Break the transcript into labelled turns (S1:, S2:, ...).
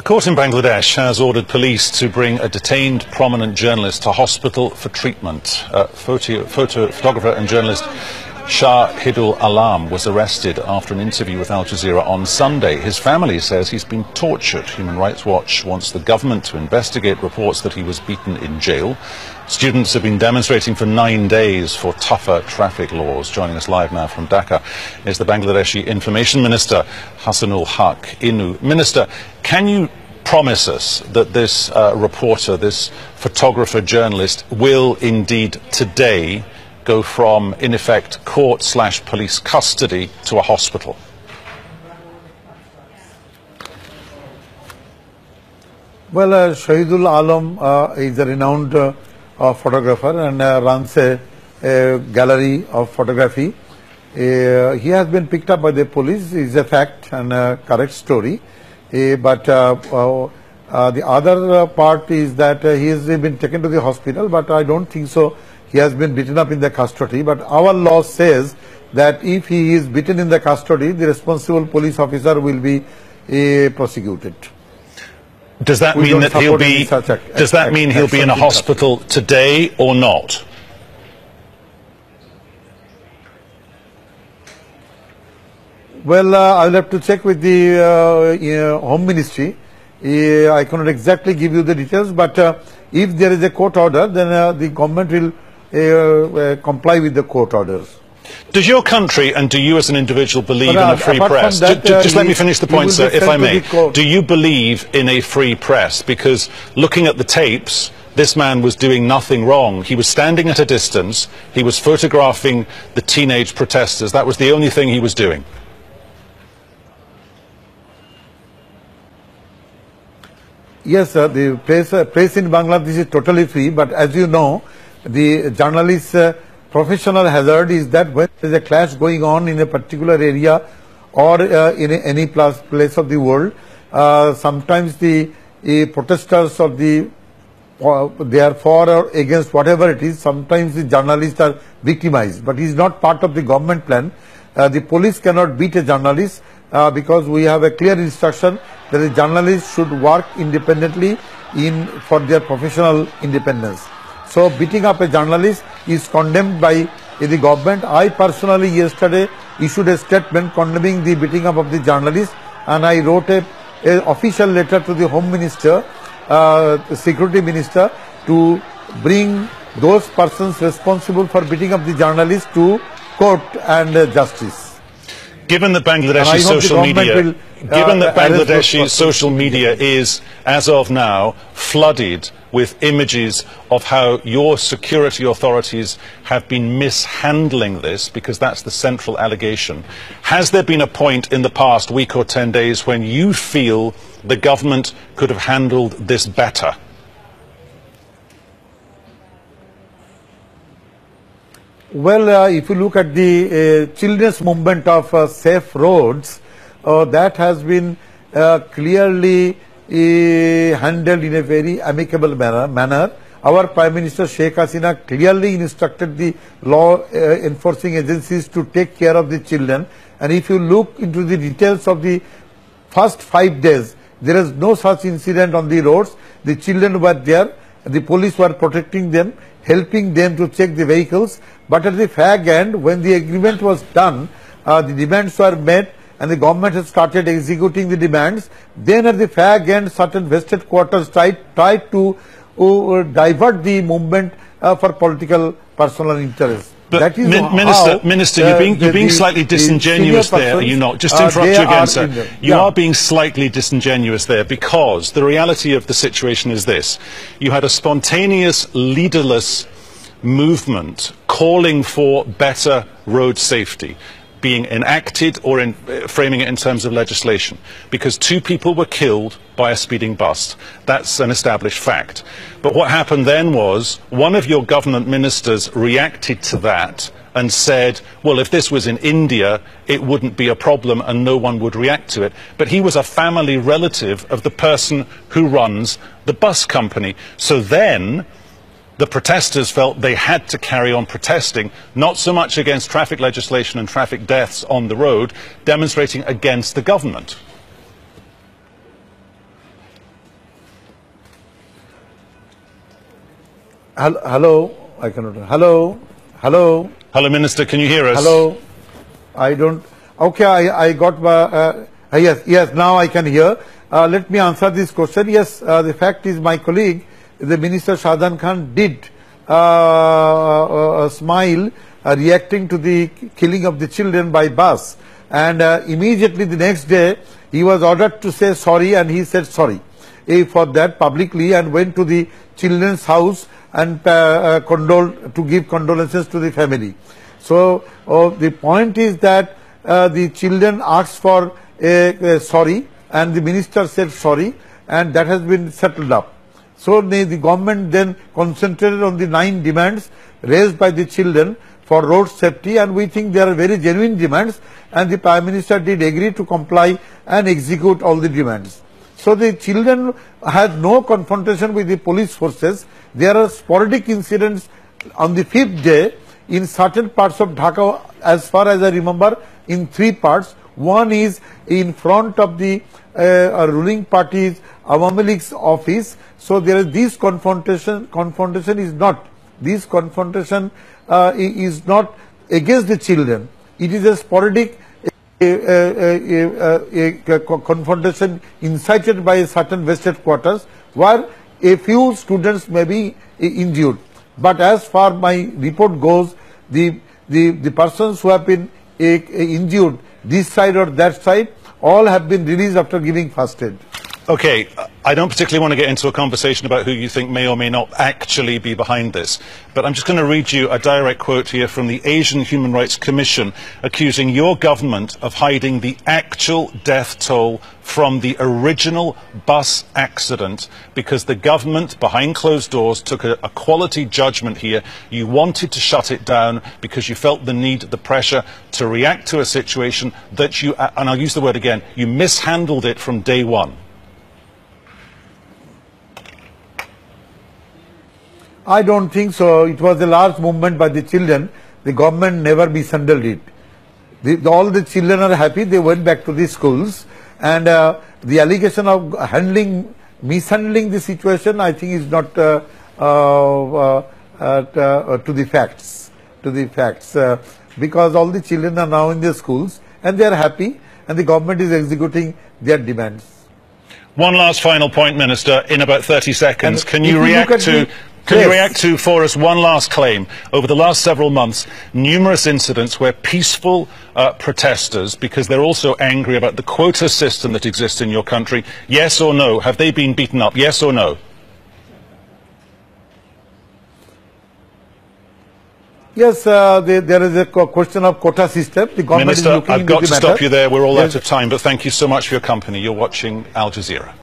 S1: court in Bangladesh has ordered police to bring a detained prominent journalist to hospital for treatment. Photographer and journalist Shahidul Alam was arrested after an interview with Al Jazeera on Sunday. His family says he's been tortured. Human Rights Watch wants the government to investigate reports that he was beaten in jail. Students have been demonstrating for 9 days for tougher traffic laws. Joining us live now from Dhaka is the Bangladeshi Information Minister, Hasanul Haq Inu. Minister, can you promise us that this reporter, this photographer journalist, will indeed today go from, in effect, court/police custody to a hospital?
S2: Well, Shahidul Alam is a renowned photographer and runs a gallery of photography. He has been picked up by the police. It's a fact and a correct story. But the other part is that he has been taken to the hospital, but I don't think so. He has been beaten up in the custody, but our law says that if he is beaten in the custody, the responsible police officer will be prosecuted.
S1: Does that mean that he'll be? Does that mean he'll be in a hospital today or not?
S2: Well, I'll have to check with the Home Ministry. I cannot exactly give you the details, but if there is a court order, then the government will comply with the court orders.
S1: Does your country and do you as an individual believe in a free press? Just let me finish the point, sir, if I may. Do you believe in a free press? Because looking at the tapes, this man was doing nothing wrong. He was standing at a distance. He was photographing the teenage protesters. That was the only thing he was doing.
S2: Yes, sir, the press in Bangladesh is totally free, but as you know, the journalist's professional hazard is that when there is a clash going on in a particular area or in any place of the world, sometimes the protesters of they are for or against whatever it is, sometimes the journalists are victimized, but it is not part of the government plan. The police cannot beat a journalist because we have a clear instruction that the journalists should work independently for their professional independence. So beating up a journalist is condemned by the government. I personally yesterday issued a statement condemning the beating up of the journalist, and I wrote a official letter to the Home Minister, the Security Minister, to bring those persons responsible for beating up the journalist to court and justice.
S1: Given that Bangladeshi social media is, as of now, flooded with images of how your security authorities have been mishandling this, because that's the central allegation, has there been a point in the past week or 10 days when you feel the government could have handled this better?
S2: Well, if you look at the children's movement of safe roads, that has been clearly handled in a very amicable manner. Our Prime Minister Sheikh Hasina clearly instructed the law enforcing agencies to take care of the children. And if you look into the details of the first 5 days, there is no such incident on the roads. The children were there, the police were protecting them, helping them to check the vehicles. But at the fag end, when the agreement was done, the demands were met and the government has started executing the demands. Then at the fag end, certain vested quarters tried to divert the movement for political personal interests.
S1: But that is Minister, you're being slightly disingenuous there, are you not? Just to interrupt you again, sir. You are being slightly disingenuous there, because the reality of the situation is this. You had a spontaneous, leaderless movement calling for better road safety being enacted, or framing it in terms of legislation, because 2 people were killed by a speeding bus. That's an established fact. But what happened then was one of your government ministers reacted to that and said, well, if this was in India, it wouldn't be a problem and no one would react to it. But he was a family relative of the person who runs the bus company. So then the protesters felt they had to carry on protesting, not so much against traffic legislation and traffic deaths on the road, demonstrating against the government.
S2: Hello, I cannot. Hello, hello.
S1: Hello, Minister. Can you hear us?
S2: Hello. I don't. Okay, I got. Yes. Now I can hear. Let me answer this question. Yes, the fact is, my colleague, the Minister Shahjahan Khan, did smile, reacting to the killing of the children by bus, and immediately the next day he was ordered to say sorry, and he said sorry for that publicly, and went to the children's house and give condolences to the family. So the point is that the children asked for a sorry, and the minister said sorry, and that has been settled up. So the government then concentrated on the 9 demands raised by the children for road safety, and we think they are very genuine demands, and the Prime Minister did agree to comply and execute all the demands. So the children had no confrontation with the police forces. There are sporadic incidents on the 5th day in certain parts of Dhaka, as far as I remember, in 3 parts. One is in front of the ruling party's Awami League's office. So there is this confrontation. Confrontation is not against the children. It is a sporadic confrontation incited by certain vested quarters, where a few students may be injured. But as far my report goes, the persons who have been injured this side or that side, all have been released after giving first aid.
S1: Okay, I don't particularly want to get into a conversation about who you think may or may not actually be behind this, but I'm just going to read you a direct quote here from the Asian Human Rights Commission, accusing your government of hiding the actual death toll from the original bus accident, because the government, behind closed doors, took a quality judgment here. You wanted to shut it down because you felt the need, the pressure to react to a situation that you, and I'll use the word again, you mishandled it from day one.
S2: I don't think so. It was a large movement by the children. The government never mishandled it. All the children are happy. They went back to the schools. And the allegation of mishandling the situation, I think, is not to the facts. Because all the children are now in their schools and they are happy, and the government is executing their demands.
S1: One last final point, Minister, in about 30 seconds. Can you react to, for us, one last claim? Over the last several months, numerous incidents where peaceful protesters, because they're also angry about the quota system that exists in your country, yes or no, have they been beaten up, yes or no?
S2: Yes, there is a question of quota system. The government
S1: Minister,
S2: is looking
S1: I've got to
S2: matter.
S1: stop you there. We're all out of time, but thank you so much for your company. You're watching Al Jazeera.